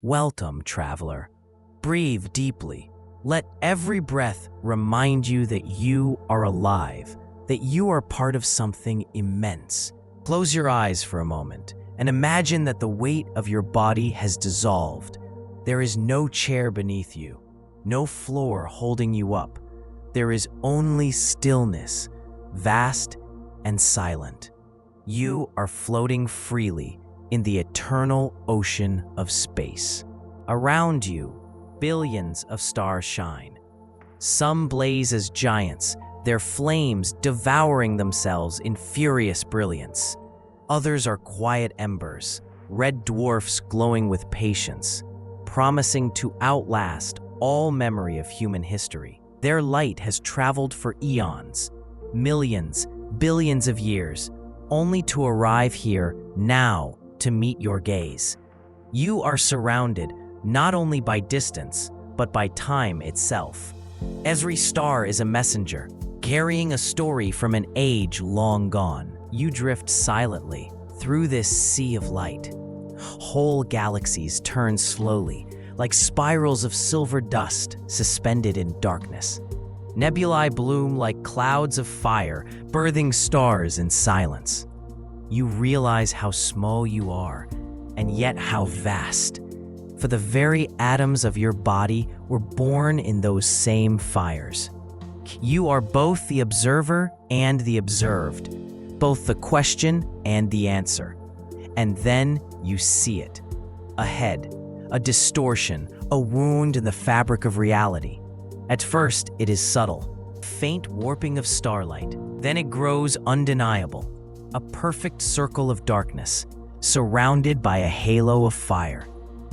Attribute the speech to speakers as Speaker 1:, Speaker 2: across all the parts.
Speaker 1: Welcome, traveler. Breathe deeply. Let every breath remind you that you are alive, that you are part of something immense. Close your eyes for a moment and imagine that the weight of your body has dissolved. There is no chair beneath you, no floor holding you up. There is only stillness, vast and silent. You are floating freely in the eternal ocean of space. Around you, billions of stars shine. Some blaze as giants, their flames devouring themselves in furious brilliance. Others are quiet embers, red dwarfs glowing with patience, promising to outlast all memory of human history. Their light has traveled for eons, millions, billions of years, only to arrive here now to meet your gaze. You are surrounded not only by distance, but by time itself. Every star is a messenger, carrying a story from an age long gone. You drift silently through this sea of light. Whole galaxies turn slowly, like spirals of silver dust suspended in darkness. Nebulae bloom like clouds of fire, birthing stars in silence. You realize how small you are, and yet how vast. For the very atoms of your body were born in those same fires. You are both the observer and the observed, both the question and the answer. And then you see it. Ahead, a distortion, a wound in the fabric of reality. At first, it is subtle, faint warping of starlight. Then it grows undeniable, a perfect circle of darkness, surrounded by a halo of fire,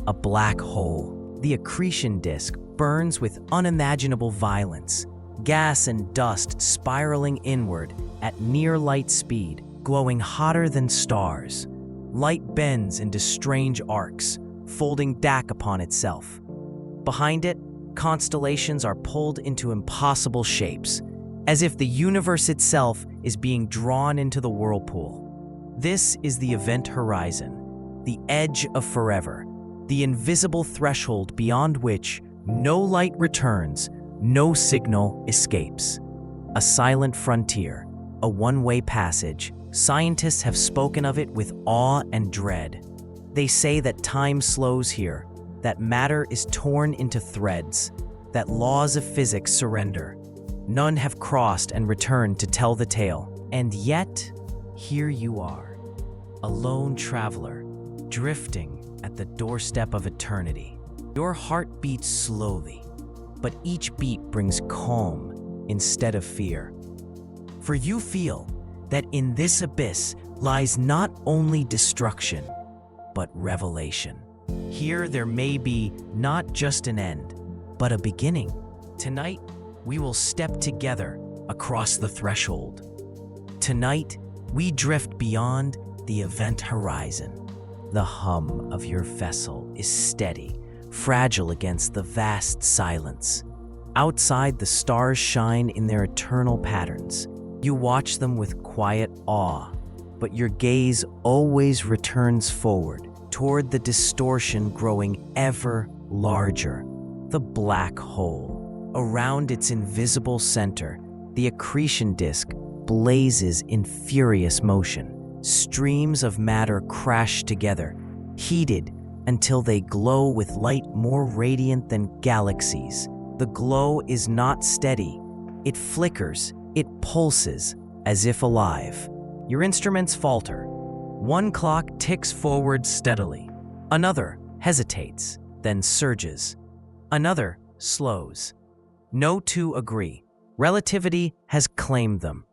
Speaker 1: a black hole. The accretion disk burns with unimaginable violence, gas and dust spiraling inward at near light speed, glowing hotter than stars. Light bends into strange arcs, folding back upon itself. Behind it, constellations are pulled into impossible shapes, as if the universe itself is being drawn into the whirlpool. This is the event horizon, the edge of forever, the invisible threshold beyond which no light returns, no signal escapes. A silent frontier, a one-way passage. Scientists have spoken of it with awe and dread. They say that time slows here, that matter is torn into threads, that laws of physics surrender. None have crossed and returned to tell the tale. And yet, here you are, a lone traveler, drifting at the doorstep of eternity. Your heart beats slowly, but each beat brings calm instead of fear. For you feel that in this abyss lies not only destruction, but revelation. Here there may be not just an end, but a beginning. Tonight, we will step together across the threshold. Tonight, we drift beyond the event horizon. The hum of your vessel is steady, fragile against the vast silence. Outside, the stars shine in their eternal patterns. You watch them with quiet awe, but your gaze always returns forward, toward the distortion growing ever larger, the black hole. Around its invisible center, the accretion disk blazes in furious motion. Streams of matter crash together, heated until they glow with light more radiant than galaxies. The glow is not steady. It flickers, it pulses, as if alive. Your instruments falter. One clock ticks forward steadily. Another hesitates, then surges. Another slows. No two agree. Relativity has claimed them.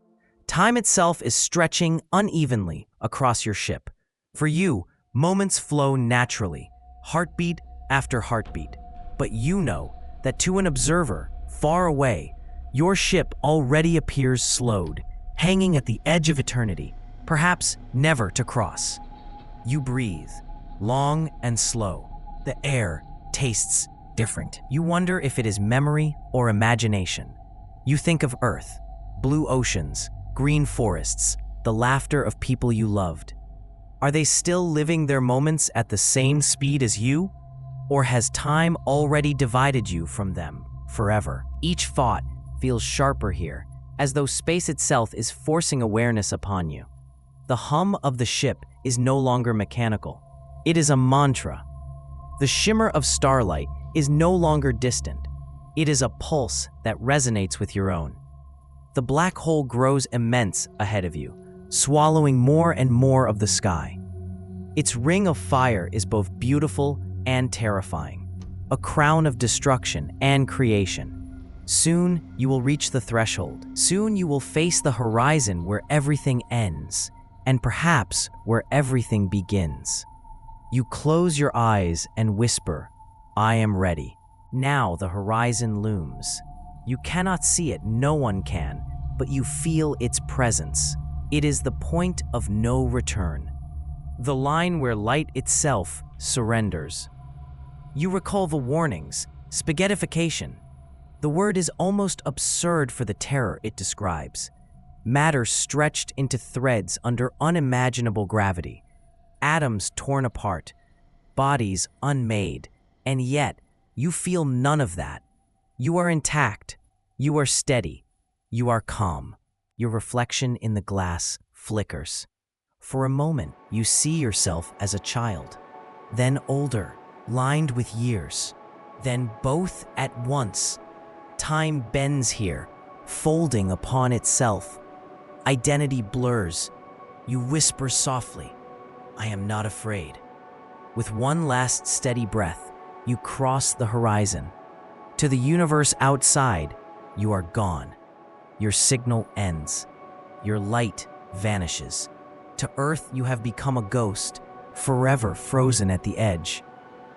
Speaker 1: Time itself is stretching unevenly across your ship. For you, moments flow naturally, heartbeat after heartbeat. But you know that to an observer far away, your ship already appears slowed, hanging at the edge of eternity, perhaps never to cross. You breathe, long and slow. The air tastes different. You wonder if it is memory or imagination. You think of Earth, blue oceans, green forests, the laughter of people you loved. Are they still living their moments at the same speed as you? Or has time already divided you from them forever? Each thought feels sharper here, as though space itself is forcing awareness upon you. The hum of the ship is no longer mechanical. It is a mantra. The shimmer of starlight is no longer distant. It is a pulse that resonates with your own. The black hole grows immense ahead of you, swallowing more and more of the sky. Its ring of fire is both beautiful and terrifying, a crown of destruction and creation. Soon you will reach the threshold. Soon you will face the horizon where everything ends, and perhaps where everything begins. You close your eyes and whisper, "I am ready." Now the horizon looms. You cannot see it, no one can, but you feel its presence. It is the point of no return, the line where light itself surrenders. You recall the warnings, spaghettification. The word is almost absurd for the terror it describes. Matter stretched into threads under unimaginable gravity, atoms torn apart, bodies unmade, and yet you feel none of that. You are intact, you are steady, you are calm. Your reflection in the glass flickers. For a moment, you see yourself as a child, then older, lined with years, then both at once. Time bends here, folding upon itself. Identity blurs. You whisper softly, "I am not afraid." With one last steady breath, you cross the horizon. To the universe outside, you are gone. Your signal ends. Your light vanishes. To Earth, you have become a ghost, forever frozen at the edge.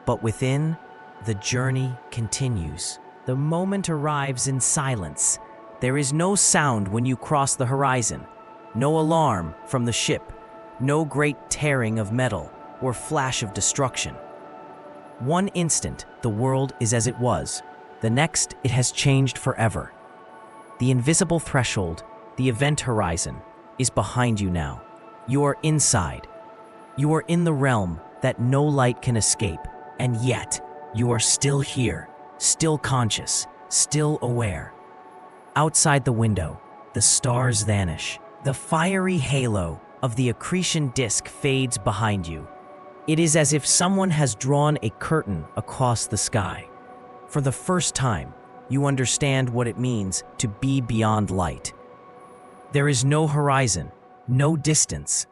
Speaker 1: But within, the journey continues. The moment arrives in silence. There is no sound when you cross the horizon, no alarm from the ship, no great tearing of metal or flash of destruction. One instant, the world is as it was. The next, it has changed forever. The invisible threshold, the event horizon, is behind you now. You are inside. You are in the realm that no light can escape, and yet you are still here, still conscious, still aware. Outside the window, the stars vanish. The fiery halo of the accretion disk fades behind you. It is as if someone has drawn a curtain across the sky. For the first time, you understand what it means to be beyond light. There is no horizon, no distance,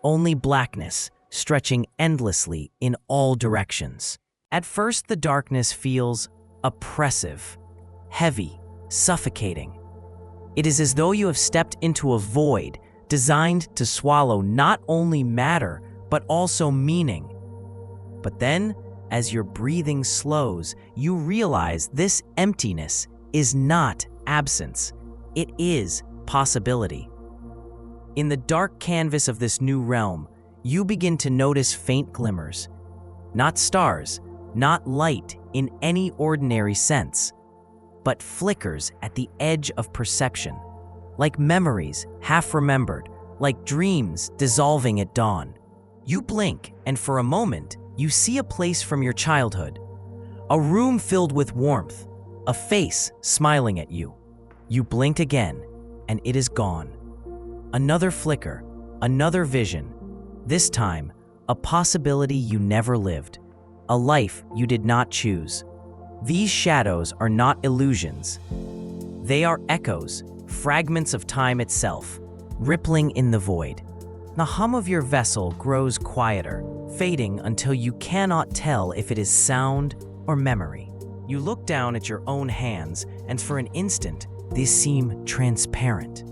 Speaker 1: only blackness stretching endlessly in all directions. At first, the darkness feels oppressive, heavy, suffocating. It is as though you have stepped into a void designed to swallow not only matter, but also meaning. But then, as your breathing slows, you realize this emptiness is not absence. It is possibility. In the dark canvas of this new realm, you begin to notice faint glimmers. Not stars, not light in any ordinary sense, but flickers at the edge of perception, like memories half remembered, like dreams dissolving at dawn. You blink, and for a moment, you see a place from your childhood, a room filled with warmth, a face smiling at you. You blink again, and it is gone. Another flicker, another vision, this time a possibility you never lived, a life you did not choose. These shadows are not illusions. They are echoes, fragments of time itself, rippling in the void. The hum of your vessel grows quieter, fading until you cannot tell if it is sound or memory. You look down at your own hands, and for an instant, they seem transparent.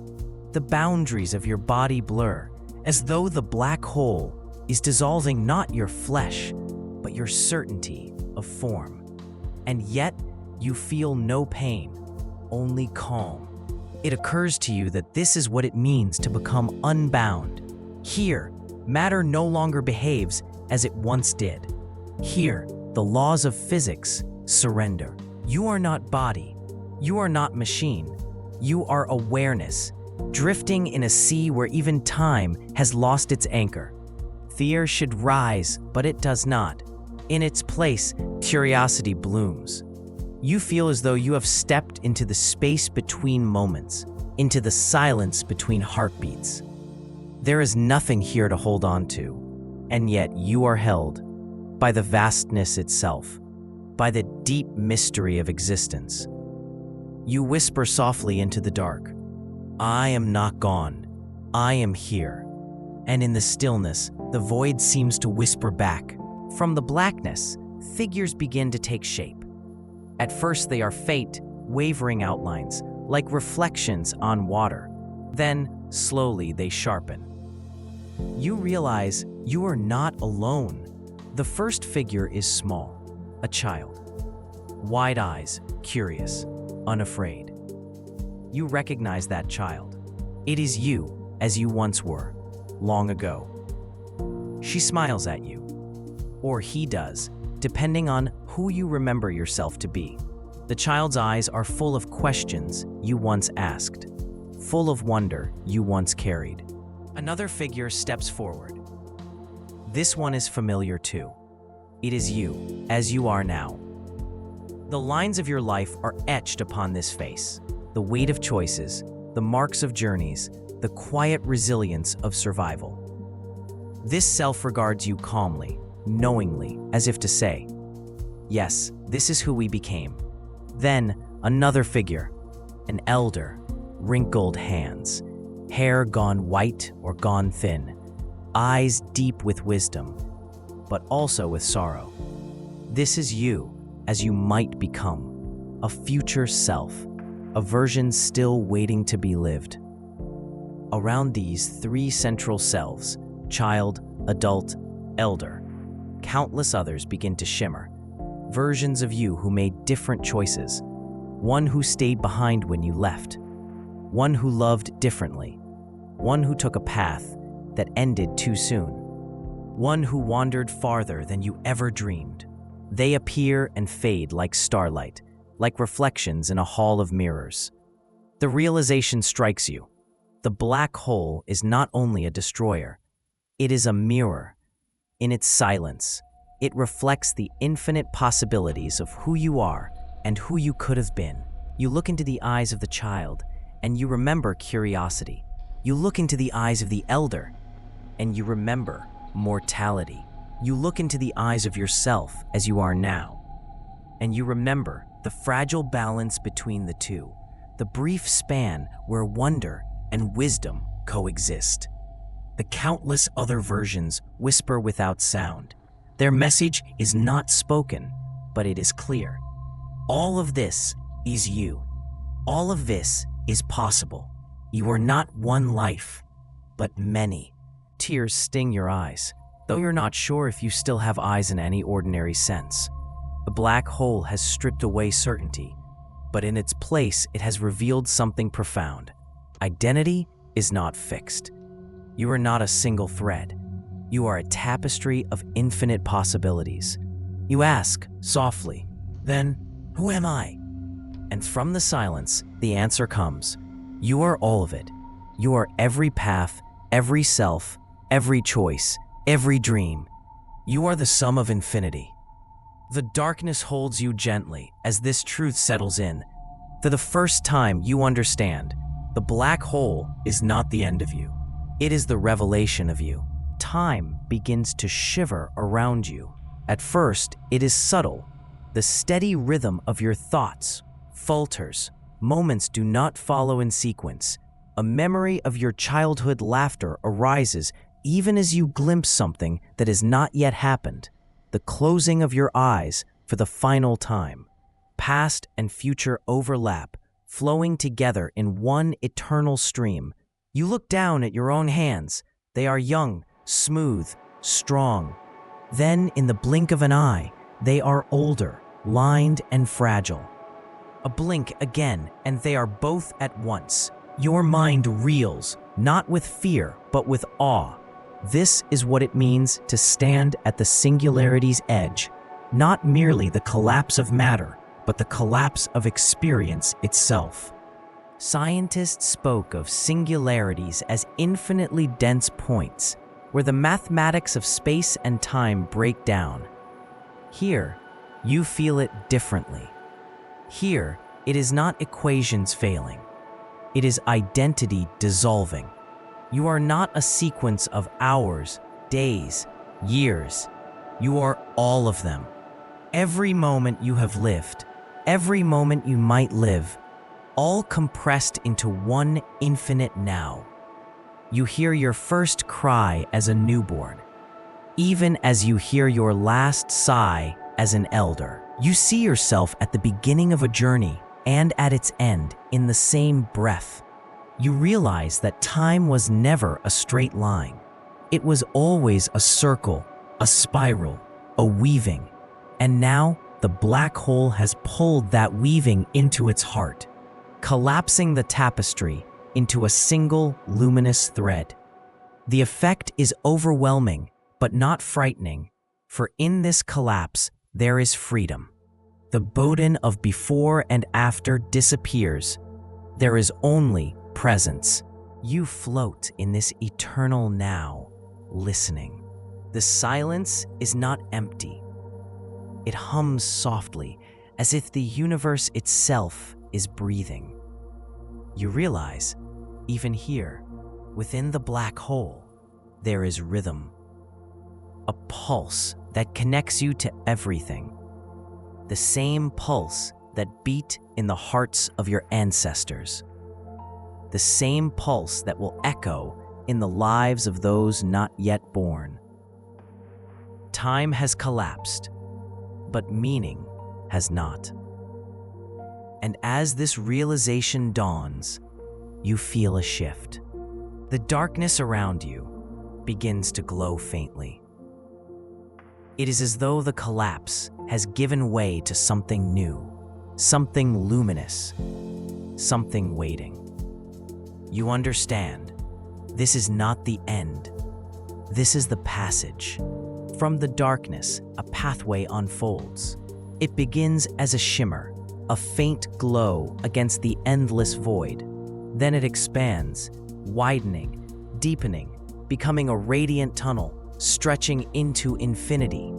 Speaker 1: The boundaries of your body blur, as though the black hole is dissolving not your flesh, but your certainty of form. And yet, you feel no pain, only calm. It occurs to you that this is what it means to become unbound. Here, matter no longer behaves as it once did. Here, the laws of physics surrender. You are not body. You are not machine. You are awareness, drifting in a sea where even time has lost its anchor. Fear should rise, but it does not. In its place, curiosity blooms. You feel as though you have stepped into the space between moments, into the silence between heartbeats. There is nothing here to hold on to, and yet you are held by the vastness itself, by the deep mystery of existence. You whisper softly into the dark, "I am not gone, I am here." And in the stillness, the void seems to whisper back. From the blackness, figures begin to take shape. At first they are faint, wavering outlines, like reflections on water. Then, slowly, they sharpen. You realize you are not alone. The first figure is small, a child. Wide eyes, curious, unafraid. You recognize that child. It is you, as you once were, long ago. She smiles at you, or he does, depending on who you remember yourself to be. The child's eyes are full of questions you once asked, full of wonder you once carried. Another figure steps forward. This one is familiar too. It is you, as you are now. The lines of your life are etched upon this face, the weight of choices, the marks of journeys, the quiet resilience of survival. This self regards you calmly, knowingly, as if to say, "Yes, this is who we became." Then, another figure, an elder, wrinkled hands, hair gone white or gone thin, eyes deep with wisdom, but also with sorrow. This is you, as you might become, a future self, a version still waiting to be lived. Around these three central selves, child, adult, elder, countless others begin to shimmer, versions of you who made different choices, one who stayed behind when you left, one who loved differently, one who took a path that ended too soon, one who wandered farther than you ever dreamed. They appear and fade like starlight, like reflections in a hall of mirrors. The realization strikes you. The black hole is not only a destroyer, it is a mirror. In its silence, it reflects the infinite possibilities of who you are and who you could have been. You look into the eyes of the child, and you remember curiosity. You look into the eyes of the elder, and you remember mortality. You look into the eyes of yourself as you are now, and you remember the fragile balance between the two, the brief span where wonder and wisdom coexist. The countless other versions whisper without sound. Their message is not spoken, but it is clear. All of this is you. All of this is possible. You are not one life, but many. Tears sting your eyes, though you're not sure if you still have eyes in any ordinary sense. The black hole has stripped away certainty, but in its place it has revealed something profound. Identity is not fixed. You are not a single thread. You are a tapestry of infinite possibilities. You ask, softly, "Then, who am I?" And from the silence, the answer comes. You are all of it. You are every path, every self, every choice, every dream. You are the sum of infinity. The darkness holds you gently as this truth settles in. For the first time, you understand, the black hole is not the end of you. It is the revelation of you. Time begins to shiver around you. At first, it is subtle. The steady rhythm of your thoughts falters. Moments do not follow in sequence. A memory of your childhood laughter arises even as you glimpse something that has not yet happened. The closing of your eyes for the final time. Past and future overlap, flowing together in one eternal stream. You look down at your own hands. They are young, smooth, strong. Then, in the blink of an eye, they are older, lined and fragile. A blink again, and they are both at once. Your mind reels, not with fear, but with awe. This is what it means to stand at the singularity's edge. Not merely the collapse of matter, but the collapse of experience itself. Scientists spoke of singularities as infinitely dense points, where the mathematics of space and time break down. Here, you feel it differently. Here, it is not equations failing. It is identity dissolving. You are not a sequence of hours, days, years. You are all of them. Every moment you have lived, every moment you might live, all compressed into one infinite now. You hear your first cry as a newborn, even as you hear your last sigh as an elder. You see yourself at the beginning of a journey and at its end in the same breath. You realize that time was never a straight line. It was always a circle, a spiral, a weaving. And now the black hole has pulled that weaving into its heart, collapsing the tapestry into a single luminous thread. The effect is overwhelming, but not frightening, for in this collapse there is freedom. The burden of before and after disappears. There is only presence. You float in this eternal now, listening. The silence is not empty. It hums softly, as if the universe itself is breathing. You realize, even here, within the black hole, there is rhythm. A pulse that connects you to everything. The same pulse that beat in the hearts of your ancestors. The same pulse that will echo in the lives of those not yet born. Time has collapsed, but meaning has not. And as this realization dawns, you feel a shift. The darkness around you begins to glow faintly. It is as though the collapse has given way to something new, something luminous, something waiting. You understand, this is not the end. This is the passage. From the darkness, a pathway unfolds. It begins as a shimmer, a faint glow against the endless void. Then it expands, widening, deepening, becoming a radiant tunnel, stretching into infinity.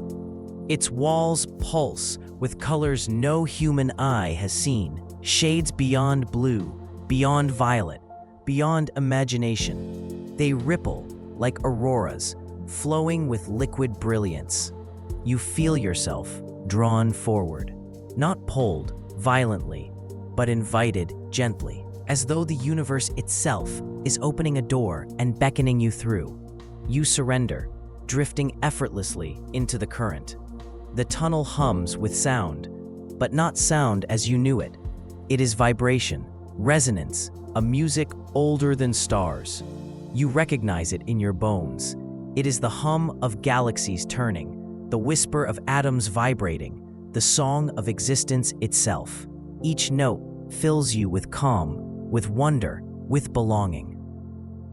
Speaker 1: Its walls pulse with colors no human eye has seen, shades beyond blue, beyond violet, beyond imagination. They ripple like auroras, flowing with liquid brilliance. You feel yourself drawn forward, not pulled violently, but invited gently, as though the universe itself is opening a door and beckoning you through. You surrender, drifting effortlessly into the current. The tunnel hums with sound, but not sound as you knew it. It is vibration, resonance, a music older than stars. You recognize it in your bones. It is the hum of galaxies turning, the whisper of atoms vibrating, the song of existence itself. Each note fills you with calm, with wonder, with belonging.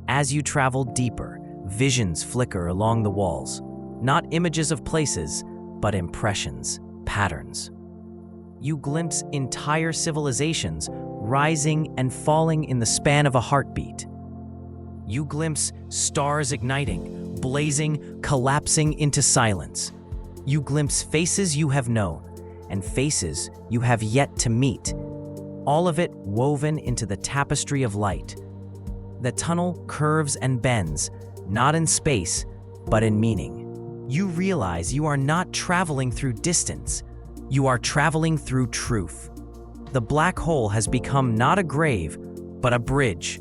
Speaker 1: As you travel deeper, visions flicker along the walls, not images of places, but impressions, patterns. You glimpse entire civilizations rising and falling in the span of a heartbeat. You glimpse stars igniting, blazing, collapsing into silence. You glimpse faces you have known and faces you have yet to meet, all of it woven into the tapestry of light. The tunnel curves and bends, not in space, but in meaning. You realize you are not traveling through distance, you are traveling through truth. The black hole has become not a grave, but a bridge.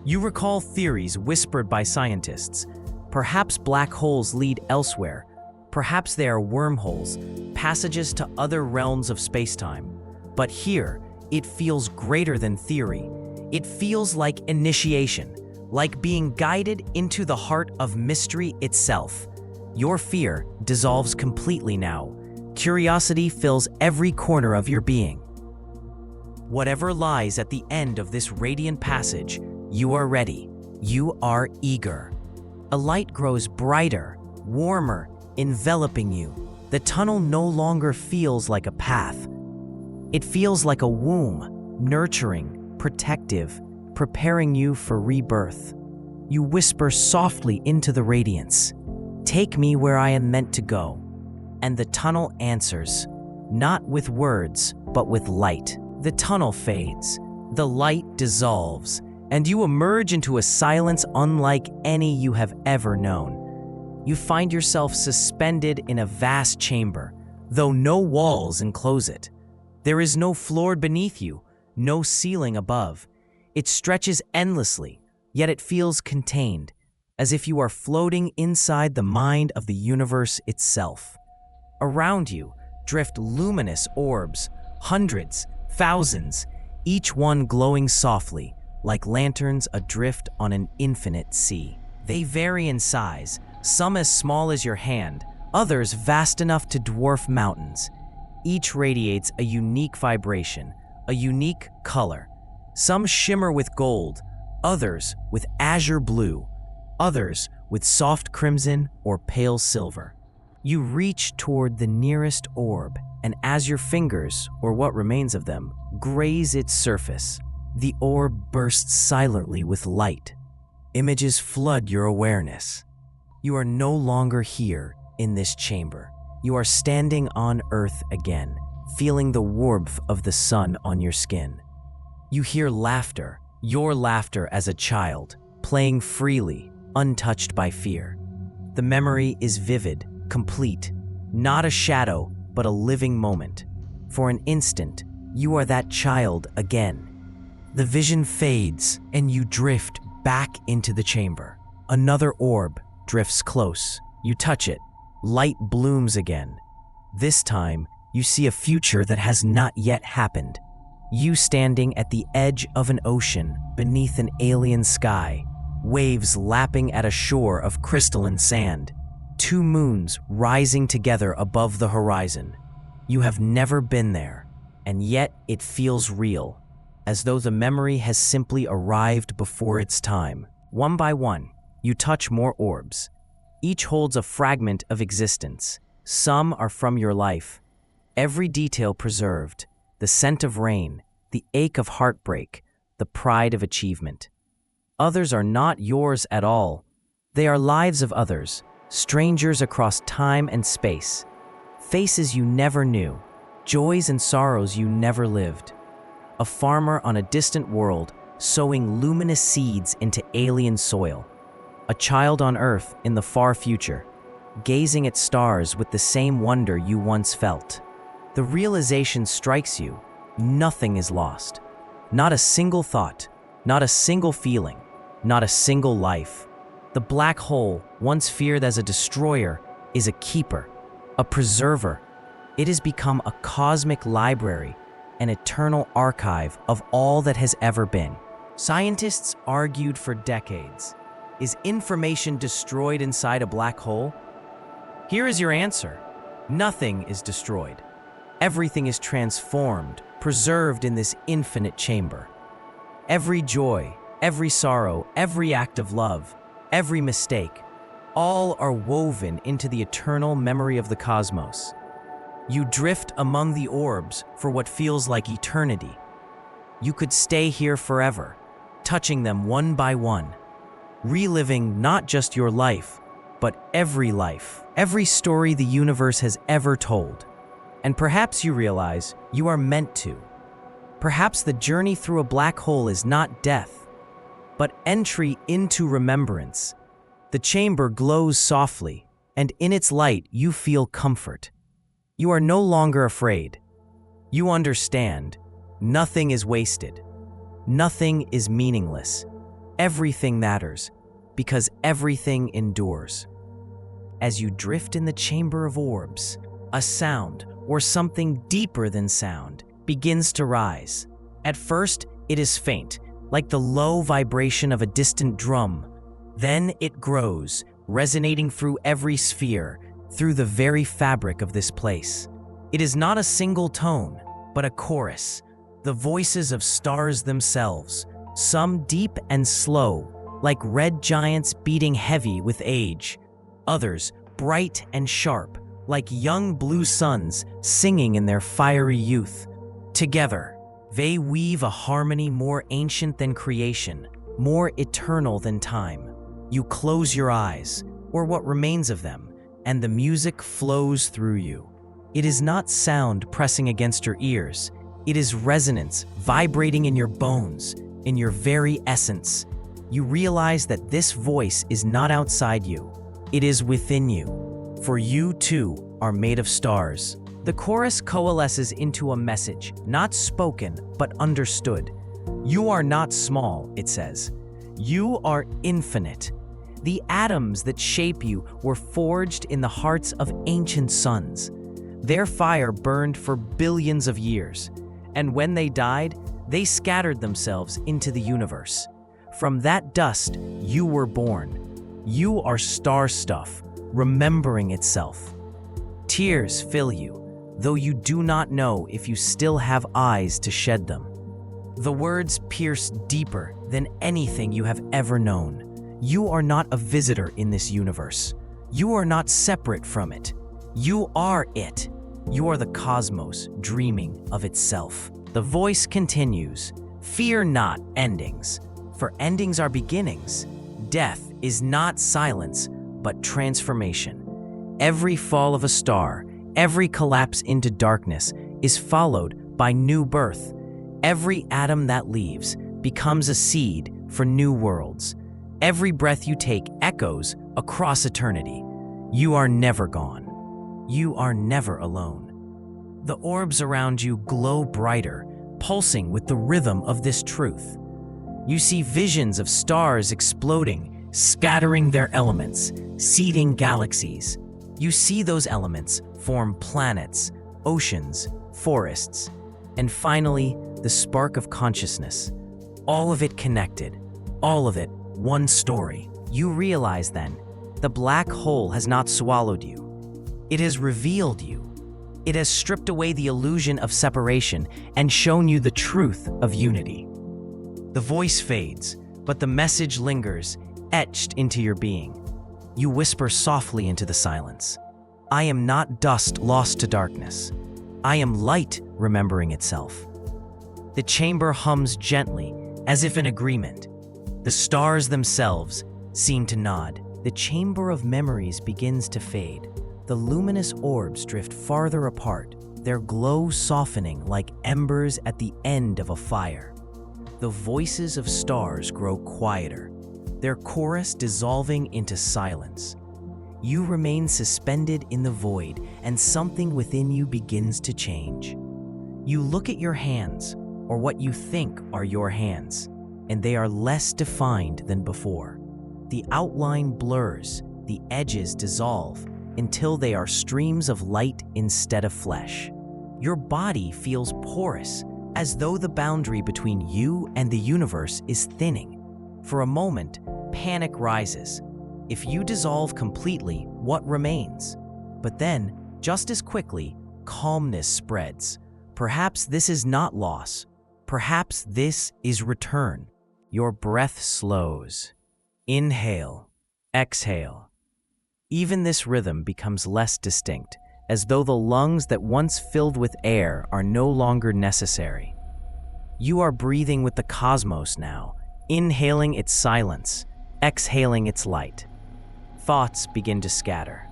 Speaker 1: You recall theories whispered by scientists. Perhaps black holes lead elsewhere. Perhaps they are wormholes, passages to other realms of spacetime. But here, it feels greater than theory. It feels like initiation, like being guided into the heart of mystery itself. Your fear dissolves completely now. Curiosity fills every corner of your being. Whatever lies at the end of this radiant passage, you are ready. You are eager. A light grows brighter, warmer, enveloping you. The tunnel no longer feels like a path. It feels like a womb, nurturing, protective, preparing you for rebirth. You whisper softly into the radiance. Take me where I am meant to go. and the tunnel answers, not with words, but with light. The tunnel fades, the light dissolves, and you emerge into a silence unlike any you have ever known. You find yourself suspended in a vast chamber, though no walls enclose it. There is no floor beneath you, no ceiling above. It stretches endlessly, yet it feels contained, as if you are floating inside the mind of the universe itself. Around you drift luminous orbs, hundreds, thousands, each one glowing softly, like lanterns adrift on an infinite sea. They vary in size, some as small as your hand, others vast enough to dwarf mountains. Each radiates a unique vibration, a unique color. Some shimmer with gold, others with azure blue, others with soft crimson or pale silver. You reach toward the nearest orb, and as your fingers, or what remains of them, graze its surface, the orb bursts silently with light. Images flood your awareness. You are no longer here in this chamber. You are standing on Earth again, feeling the warmth of the sun on your skin. You hear laughter, your laughter as a child, playing freely, untouched by fear. The memory is vivid, complete, not a shadow, but a living moment. For an instant, you are that child again. The vision fades, and you drift back into the chamber. Another orb drifts close. You touch it. Light blooms again. This time, you see a future that has not yet happened. You standing at the edge of an ocean beneath an alien sky, waves lapping at a shore of crystalline sand, two moons rising together above the horizon. You have never been there, and yet it feels real, as though the memory has simply arrived before its time. One by one, you touch more orbs. Each holds a fragment of existence. Some are from your life, every detail preserved, the scent of rain, the ache of heartbreak, the pride of achievement. Others are not yours at all. They are lives of others, strangers across time and space, faces you never knew, joys and sorrows you never lived. A farmer on a distant world sowing luminous seeds into alien soil. A child on Earth in the far future, gazing at stars with the same wonder you once felt. The realization strikes you, nothing is lost. Not a single thought, not a single feeling, not a single life. The black hole, once feared as a destroyer, is a keeper, a preserver. It has become a cosmic library, an eternal archive of all that has ever been. Scientists argued for decades. Is information destroyed inside a black hole? Here is your answer. Nothing is destroyed. Everything is transformed, preserved in this infinite chamber. Every joy, every sorrow, every act of love, every mistake, all are woven into the eternal memory of the cosmos. You drift among the orbs for what feels like eternity. You could stay here forever, touching them one by one, reliving not just your life, but every story the universe has ever told. And perhaps you realize you are meant to. Perhaps the journey through a black hole is not death, but entry into remembrance. The chamber glows softly, and in its light you feel comfort. You are no longer afraid. You understand. Nothing is wasted. Nothing is meaningless. Everything matters, because everything endures. As you drift in the chamber of orbs, a sound, or something deeper than sound, begins to rise. At first, it is faint, like the low vibration of a distant drum. Then it grows, resonating through every sphere, through the very fabric of this place. It is not a single tone, but a chorus, the voices of stars themselves, some deep and slow, like red giants beating heavy with age, others bright and sharp, like young blue suns singing in their fiery youth. Together, they weave a harmony more ancient than creation, more eternal than time. You close your eyes, or what remains of them, and the music flows through you. It is not sound pressing against your ears. It is resonance vibrating in your bones, in your very essence. You realize that this voice is not outside you. It is within you. For you, too, are made of stars. The chorus coalesces into a message, not spoken, but understood. You are not small, it says. You are infinite. The atoms that shape you were forged in the hearts of ancient suns. Their fire burned for billions of years, and when they died, they scattered themselves into the universe. From that dust, you were born. You are star stuff, remembering itself. Tears fill you, though you do not know if you still have eyes to shed them. The words pierce deeper than anything you have ever known. You are not a visitor in this universe. You are not separate from it. You are it. You are the cosmos dreaming of itself. The voice continues, "Fear not endings, for endings are beginnings. Death is not silence, but transformation. Every fall of a star, every collapse into darkness is followed by new birth. Every atom that leaves becomes a seed for new worlds. Every breath you take echoes across eternity. You are never gone. You are never alone." The orbs around you glow brighter, pulsing with the rhythm of this truth. You see visions of stars exploding, scattering their elements, seeding galaxies. You see those elements form planets, oceans, forests, and finally, the spark of consciousness. All of it connected, all of it one story. You realize then, the black hole has not swallowed you. It has revealed you. It has stripped away the illusion of separation and shown you the truth of unity. The voice fades, but the message lingers, etched into your being. You whisper softly into the silence. "I am not dust lost to darkness. I am light remembering itself." The chamber hums gently, as if in agreement. The stars themselves seem to nod. The chamber of memories begins to fade. The luminous orbs drift farther apart, their glow softening like embers at the end of a fire. The voices of stars grow quieter, their chorus dissolving into silence. You remain suspended in the void, and something within you begins to change. You look at your hands, or what you think are your hands, and they are less defined than before. The outline blurs, the edges dissolve, until they are streams of light instead of flesh. Your body feels porous, as though the boundary between you and the universe is thinning. For a moment, panic rises. If you dissolve completely, what remains? But then, just as quickly, calmness spreads. Perhaps this is not loss. Perhaps this is return. Your breath slows. Inhale, exhale. Even this rhythm becomes less distinct, as though the lungs that once filled with air are no longer necessary. You are breathing with the cosmos now, inhaling its silence, exhaling its light. Thoughts begin to scatter.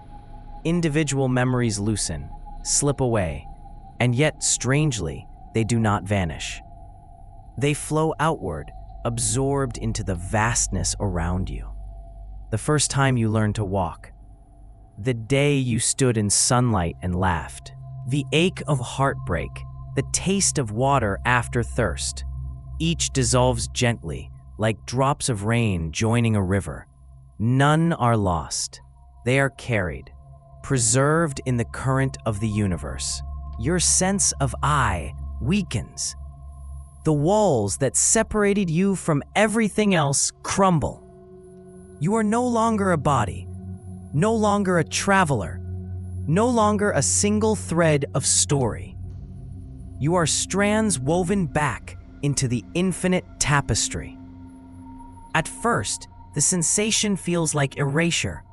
Speaker 1: Individual memories loosen, slip away, and yet, strangely, they do not vanish. They flow outward, absorbed into the vastness around you. The first time you learned to walk. The day you stood in sunlight and laughed. The ache of heartbreak, the taste of water after thirst. Each dissolves gently, like drops of rain joining a river. None are lost. They are carried, preserved in the current of the universe. Your sense of I weakens. The walls that separated you from everything else crumble. You are no longer a body, no longer a traveler, no longer a single thread of story. You are strands woven back into the infinite tapestry. At first, the sensation feels like erasure,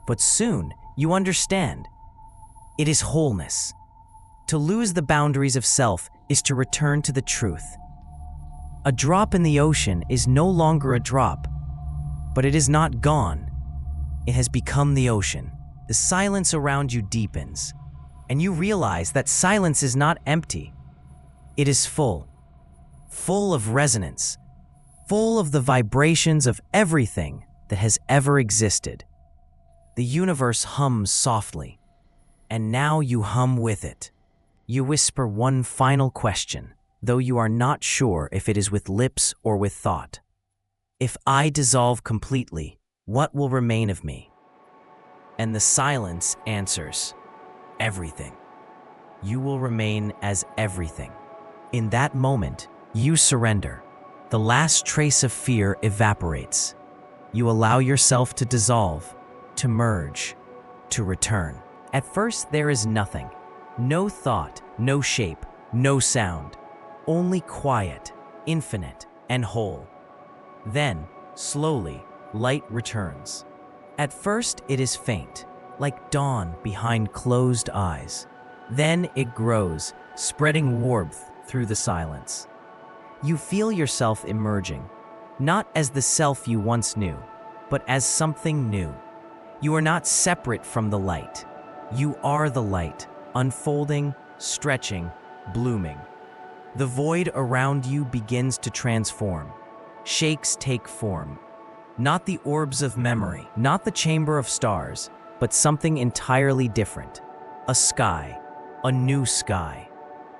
Speaker 1: but soon you understand. It is wholeness. To lose the boundaries of self is to return to the truth. A drop in the ocean is no longer a drop, but it is not gone. It has become the ocean. the silence around you deepens, and you realize that silence is not empty. It is full of resonance, full of the vibrations of everything that has ever existed. The universe hums softly, and now you hum with it. You whisper one final question, though you are not sure if it is with lips or with thought. If I dissolve completely, what will remain of me? And the silence answers, everything. You will remain as everything. In that moment, you surrender. The last trace of fear evaporates. You allow yourself to dissolve, to merge, to return. At first, there is nothing. No thought, no shape, no sound. Only quiet, infinite, and whole. Then, slowly, light returns. At first, it is faint, like dawn behind closed eyes. Then it grows, spreading warmth through the silence. You feel yourself emerging, not as the self you once knew, but as something new. You are not separate from the light. You are the light, unfolding, stretching, blooming. The void around you begins to transform. Shapes take form. Not the orbs of memory, not the chamber of stars, but something entirely different. A sky, a new sky.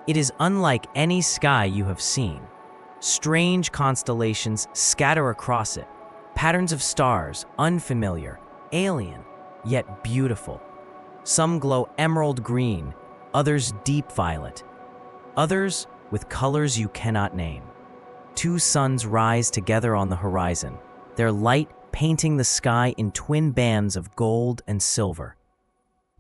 Speaker 1: It is unlike any sky you have seen. Strange constellations scatter across it, patterns of stars, unfamiliar, alien, yet beautiful. Some glow emerald green, others deep violet, others with colors you cannot name. Two suns rise together on the horizon, their light painting the sky in twin bands of gold and silver.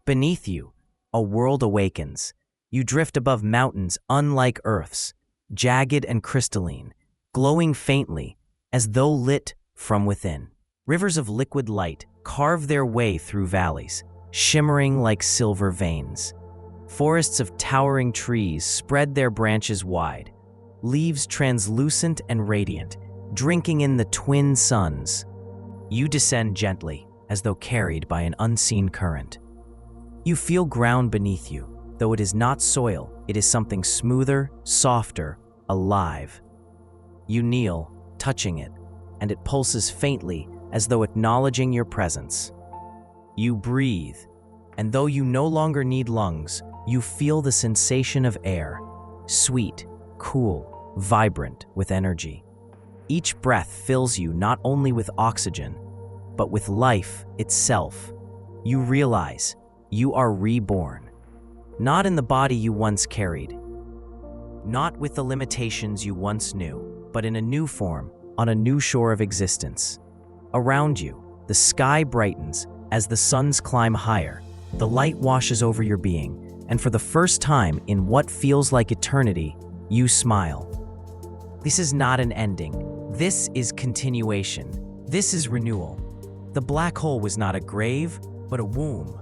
Speaker 1: Beneath you, a world awakens. You drift above mountains unlike Earth's, jagged and crystalline, glowing faintly as though lit from within. Rivers of liquid light carve their way through valleys, shimmering like silver veins. Forests of towering trees spread their branches wide, leaves translucent and radiant, drinking in the twin suns. You descend gently, as though carried by an unseen current. You feel ground beneath you. Though it is not soil, it is something smoother, softer, alive. You kneel, touching it, and it pulses faintly as though acknowledging your presence. You breathe, and though you no longer need lungs, you feel the sensation of air, sweet, cool, vibrant with energy. Each breath fills you not only with oxygen, but with life itself. You realize you are reborn. Not in the body you once carried, not with the limitations you once knew, but in a new form, on a new shore of existence. Around you, the sky brightens as the suns climb higher, the light washes over your being, and for the first time in what feels like eternity, you smile. This is not an ending. This is continuation. This is renewal. The black hole was not a grave, but a womb.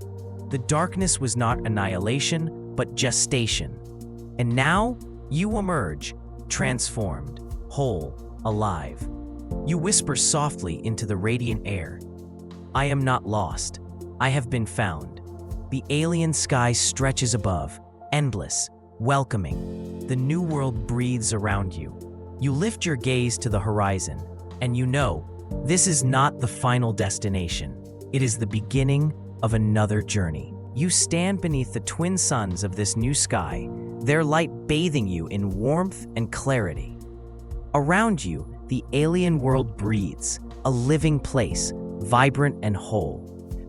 Speaker 1: The darkness was not annihilation, but gestation. And now, you emerge, transformed, whole, alive. You whisper softly into the radiant air. I am not lost. I have been found. The alien sky stretches above, endless, welcoming. The new world breathes around you. You lift your gaze to the horizon, and you know, this is not the final destination. It is the beginning of another journey. You stand beneath the twin suns of this new sky, their light bathing you in warmth and clarity. Around you, the alien world breathes, a living place, vibrant and whole.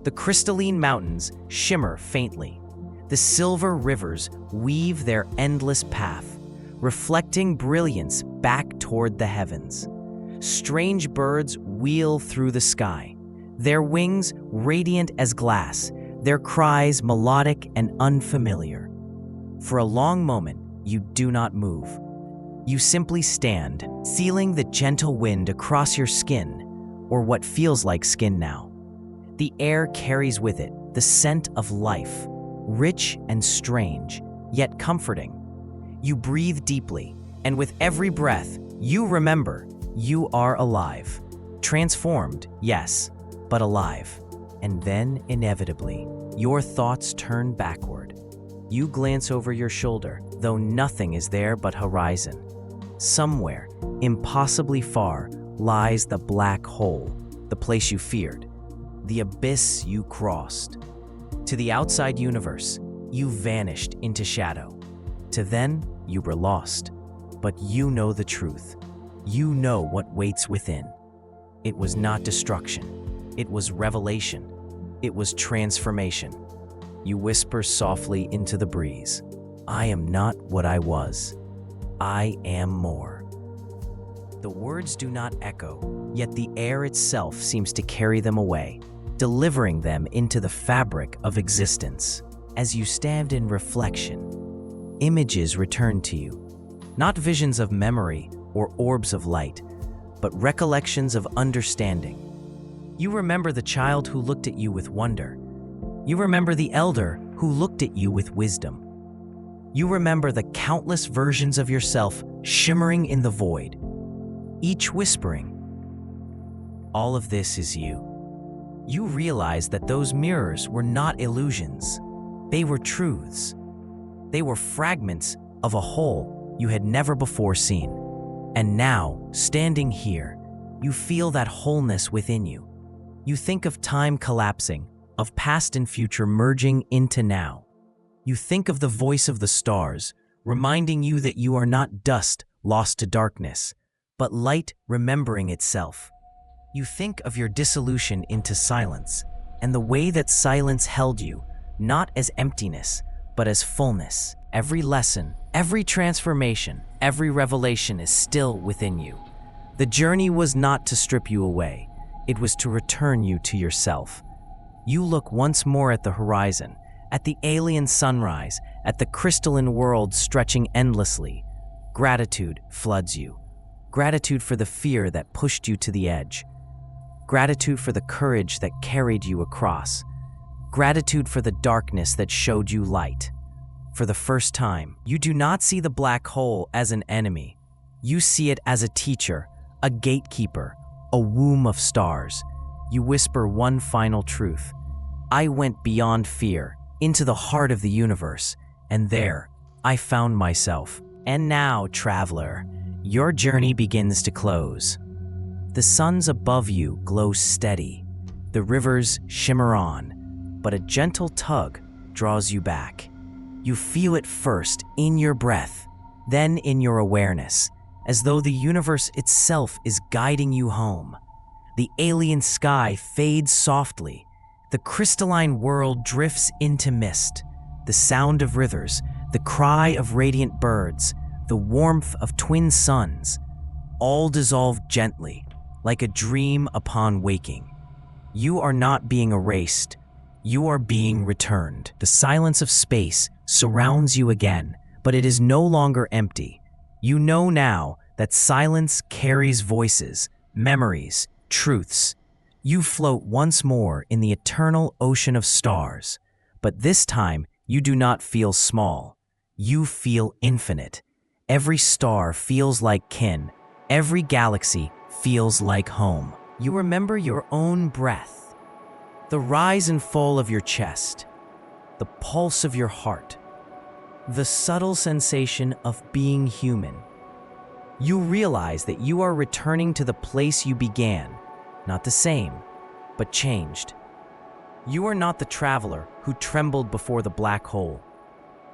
Speaker 1: The crystalline mountains shimmer faintly. The silver rivers weave their endless path, reflecting brilliance back toward the heavens. Strange birds wheel through the sky, their wings radiant as glass, their cries melodic and unfamiliar. For a long moment, you do not move. You simply stand, feeling the gentle wind across your skin, or what feels like skin now. The air carries with it the scent of life, rich and strange, yet comforting. You breathe deeply, and with every breath, you remember you are alive. Transformed, yes, but alive. And then, inevitably, your thoughts turn backward. You glance over your shoulder, though nothing is there but horizon. Somewhere, impossibly far, lies the black hole, the place you feared, the abyss you crossed. To the outside universe, you vanished into shadow. To then, you were lost. But you know the truth. You know what waits within. It was not destruction. It was revelation. It was transformation. You whisper softly into the breeze. I am not what I was. I am more. The words do not echo, yet the air itself seems to carry them away, delivering them into the fabric of existence. As you stand in reflection, images return to you, not visions of memory or orbs of light, but recollections of understanding. You remember the child who looked at you with wonder. You remember the elder who looked at you with wisdom. You remember the countless versions of yourself shimmering in the void, each whispering, "All of this is you." You realize that those mirrors were not illusions. They were truths. They were fragments of a whole you had never before seen. And now, standing here, you feel that wholeness within you. You think of time collapsing, of past and future merging into now. You think of the voice of the stars, reminding you that you are not dust lost to darkness, but light remembering itself. You think of your dissolution into silence, and the way that silence held you, not as emptiness, but as fullness. Every lesson, every transformation, every revelation is still within you. The journey was not to strip you away. It was to return you to yourself. You look once more at the horizon, at the alien sunrise, at the crystalline world stretching endlessly. Gratitude floods you. Gratitude for the fear that pushed you to the edge. Gratitude for the courage that carried you across. Gratitude for the darkness that showed you light. For the first time, you do not see the black hole as an enemy. You see it as a teacher, a gatekeeper, a womb of stars. You whisper one final truth. I went beyond fear, into the heart of the universe, and there, I found myself. And now, traveler, your journey begins to close. The suns above you glow steady. The rivers shimmer on, but a gentle tug draws you back. You feel it first in your breath, then in your awareness, as though the universe itself is guiding you home. The alien sky fades softly. The crystalline world drifts into mist. The sound of rivers, the cry of radiant birds, the warmth of twin suns, all dissolve gently, like a dream upon waking. You are not being erased. You are being returned. The silence of space surrounds you again, but it is no longer empty. You know now that silence carries voices, memories, truths. You float once more in the eternal ocean of stars, but this time you do not feel small. You feel infinite. Every star feels like kin. Every galaxy feels like home. You remember your own breath, the rise and fall of your chest, the pulse of your heart, the subtle sensation of being human. You realize that you are returning to the place you began, not the same, but changed. You are not the traveler who trembled before the black hole.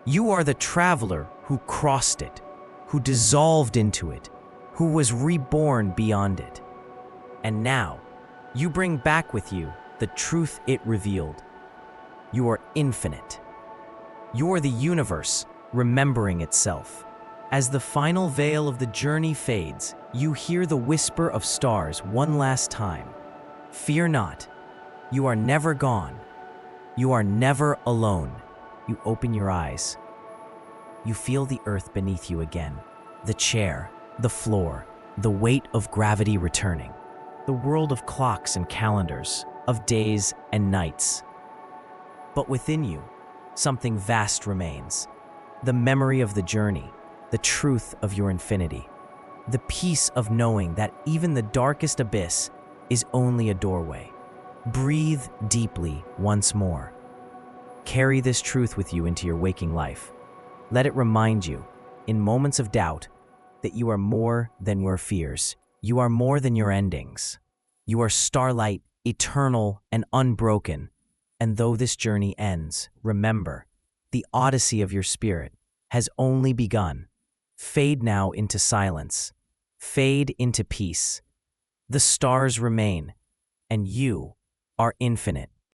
Speaker 1: You are the traveler who crossed it, who dissolved into it, who was reborn beyond it. And now, you bring back with you the truth it revealed. You are infinite. You are the universe remembering itself. As the final veil of the journey fades, you hear the whisper of stars one last time. Fear not. You are never gone. You are never alone. You open your eyes. You feel the earth beneath you again. The chair, the floor, the weight of gravity returning. The world of clocks and calendars, of days and nights. But within you, something vast remains. The memory of the journey, the truth of your infinity. The peace of knowing that even the darkest abyss is only a doorway. Breathe deeply once more. Carry this truth with you into your waking life. Let it remind you, in moments of doubt, that you are more than your fears. You are more than your endings. You are starlight, eternal and unbroken. And though this journey ends, remember, the Odyssey of your spirit has only begun. Fade now into silence. Fade into peace. The stars remain, and you are infinite.